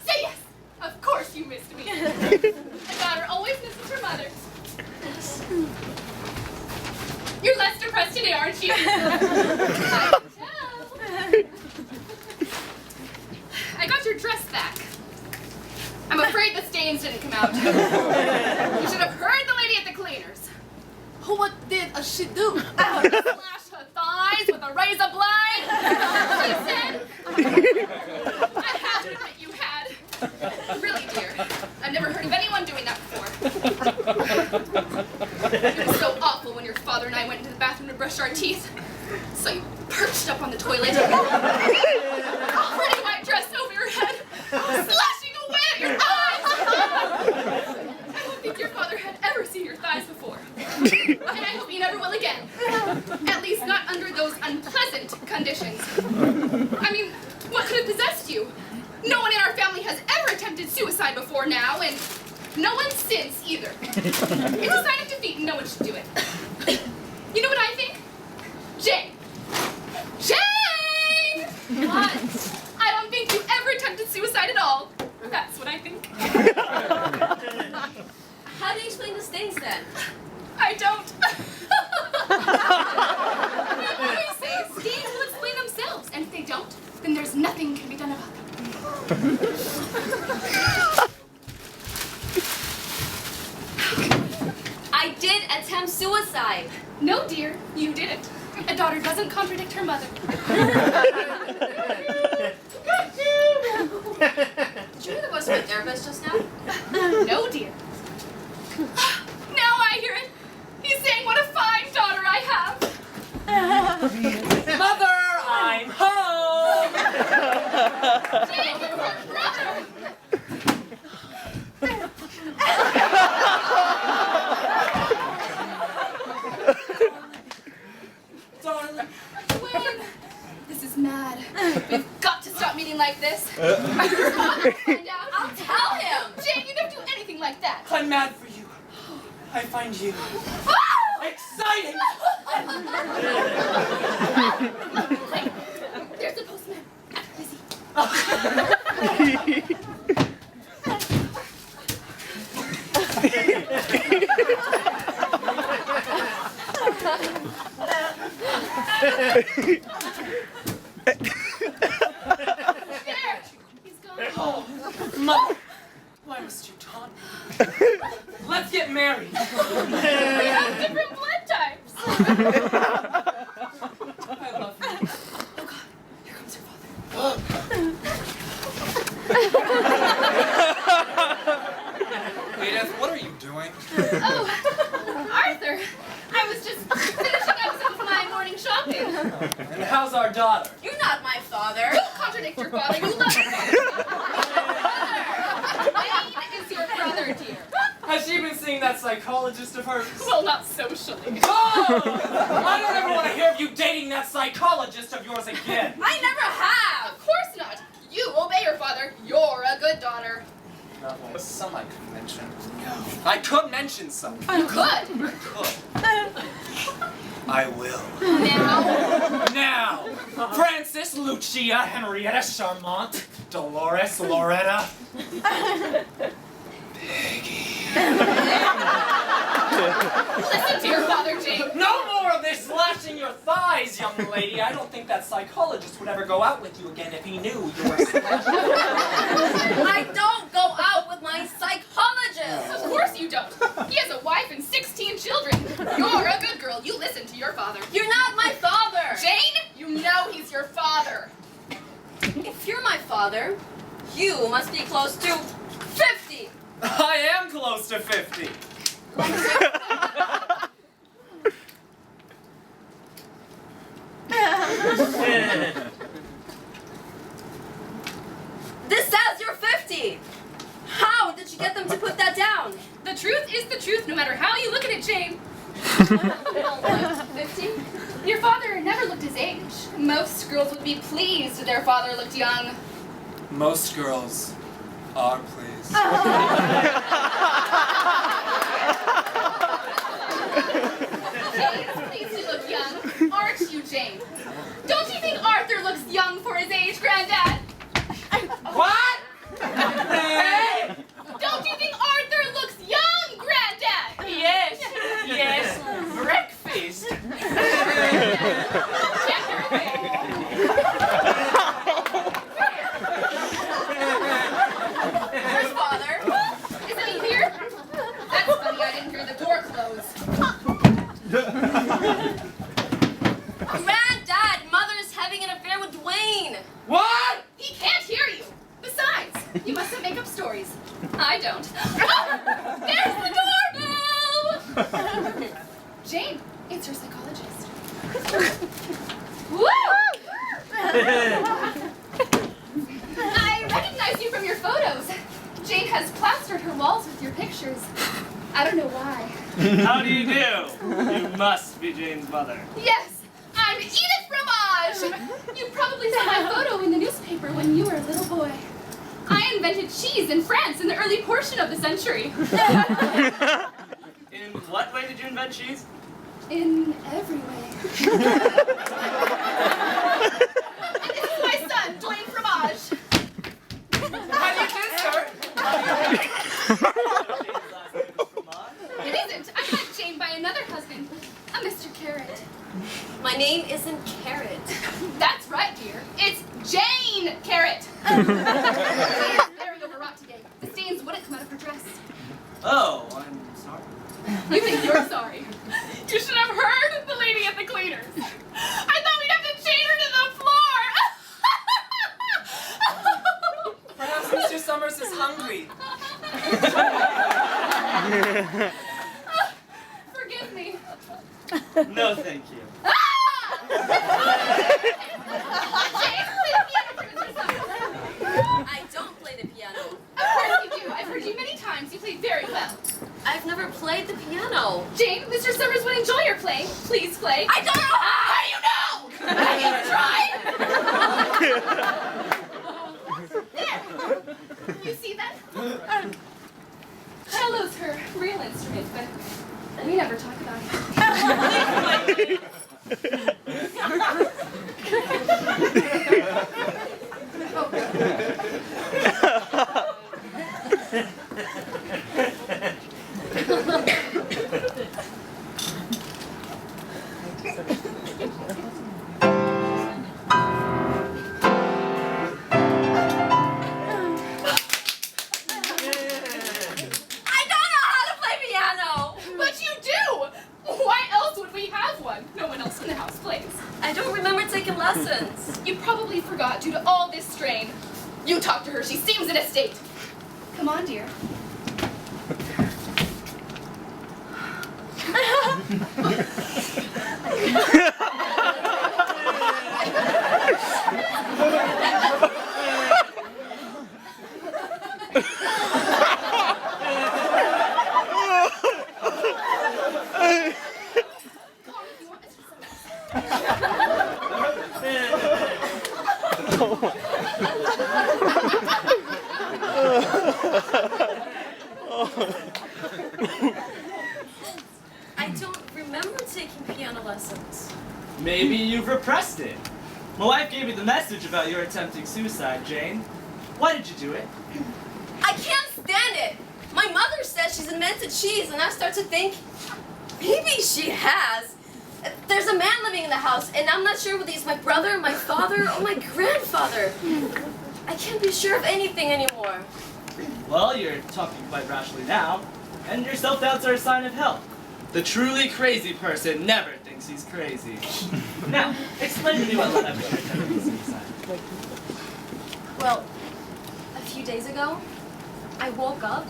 Say yes! Of course you missed me. A daughter always misses her mother. You're less depressed today, aren't you? I can tell. I got your dress back. I'm afraid the stains didn't come out. You should have heard the lady at the cleaners. What did she do? Slash her thighs with a razor blade? She said. I have to admit you had. Really, dear. I've never heard of anyone doing that before. It was so awful when your father and I went into the bathroom to brush our teeth. So you perched up on the toilet. Pretty white dress over your head. Slashing away at your thighs. I don't think your father had ever seen your thighs before. And I hope he never will again. At least not under those unpleasant conditions. I mean, what could have possessed you? No one in our family has ever attempted suicide before now, and no one since either. It's a sign of defeat and no one should do it. You know what I think? Jane! Jane! What? I don't think you ever attempted suicide at all. That's what I think. How do you explain the stains then? I don't. I always say stains will explain themselves, and if they don't, then there's nothing can be done about them. I did attempt suicide. No, dear, you didn't. A daughter doesn't contradict her mother. Did you hear the voice of my therapist just now? No, dear. Now I hear it. He's saying what a fine daughter I have. Mother, I'm home! Jane, it's her brother. Darling. Wayne, this is mad. We've got to stop meeting like this. Your father will find out. I'll tell him! Jane, you don't do anything like that. I'm mad for you. I find you exciting! Wait, there's the postman. Busy. There! He's gone. Oh, Mother! Why must you taunt me? Let's get married! We have different blood types. I love you. Oh God, here comes your father. Edith, what are you doing? Oh, Arthur, I was just finishing up some of my morning shopping. And how's our daughter? You're not my father. Don't contradict your father. You love your father. Wayne is your brother, dear. Has she been seeing that psychologist of hers? Well, not socially. Oh! I don't ever want to hear of you dating that psychologist of yours again. I never have. Of course not. You obey your father. You're a good daughter. Some I could mention. I could mention some. You could. I could. I will. Now, Francis, Lucia, Henrietta, Charmant, Dolores, Loretta. Listen to your father, Jane. No more of this slashing your thighs, young lady. I don't think that psychologist would ever go out with you again if he knew you were slashing. I don't go out with my psychologist. Of course you don't. He has a wife and 16 children. You're a good girl. You listen to your father. You're not my father. Jane, you know he's your father. If you're my father, you must be close to 50. I am close to 50. This says you're 50. How did you get them to put that down? The truth is the truth, no matter how you look at it, Jane. 50? Your father never looked his age. Most girls would be pleased if their father looked young. Most girls are pleased. Jane is pleased to look young, aren't you, Jane? Don't you think Arthur looks young for his age, Granddad? What? make up stories. I don't. Oh, there's the doorbell! Jane, it's your psychologist. Woo! I recognize you from your photos. Jane has plastered her walls with your pictures. I don't know why. How do you do? You must be Jane's mother. Yes, I'm Edith Fromage. You probably saw my photo in the newspaper when you were a little boy. I invented cheese in France in the early portion of the century. In what way did you invent cheese? In every way. And this is my son, Dwayne Fromage. How do you do, sir? It isn't. I had Jane by another husband, a Mr. Carrot. My name isn't Carrot. That's right, dear. It's Jane Carrot. Very overwrought today. The stains wouldn't come out of her dress. Oh, I'm sorry. You think you're sorry? You should have heard the lady at the cleaners. I thought we'd have to chain her to the floor. Perhaps Mr. Summers is hungry. Forgive me. No, thank you. Jane, play the piano for Mr. Summers. I don't play the piano. Of course you do. I've heard you many times. You play very well. I've never played the piano. Jane, Mr. Summers would enjoy your playing. Please play. I don't know how do you know? Have you tried? There. You see that? Cello's her real instrument, but we never talk about it. But you do! Why else would we have one? No one else in the house plays. I don't remember taking lessons. You probably forgot due to all this strain. You talk to her. She seems in a state. Come on, dear. I don't remember taking piano lessons. Maybe you've repressed it. My wife gave me the message about your attempting suicide, Jane. Why did you do it? I can't stand it. My mother says she's invented cheese, and I start to think, maybe she has. There's a man living in the house, and I'm not sure whether he's my brother, my father, or my grandfather. I can't be sure of anything anymore. Well, you're talking quite rationally now, and your self-doubts are a sign of health. The truly crazy person never thinks he's crazy. Now, explain to me what led up to your attempting suicide. Well, a few days ago, I woke up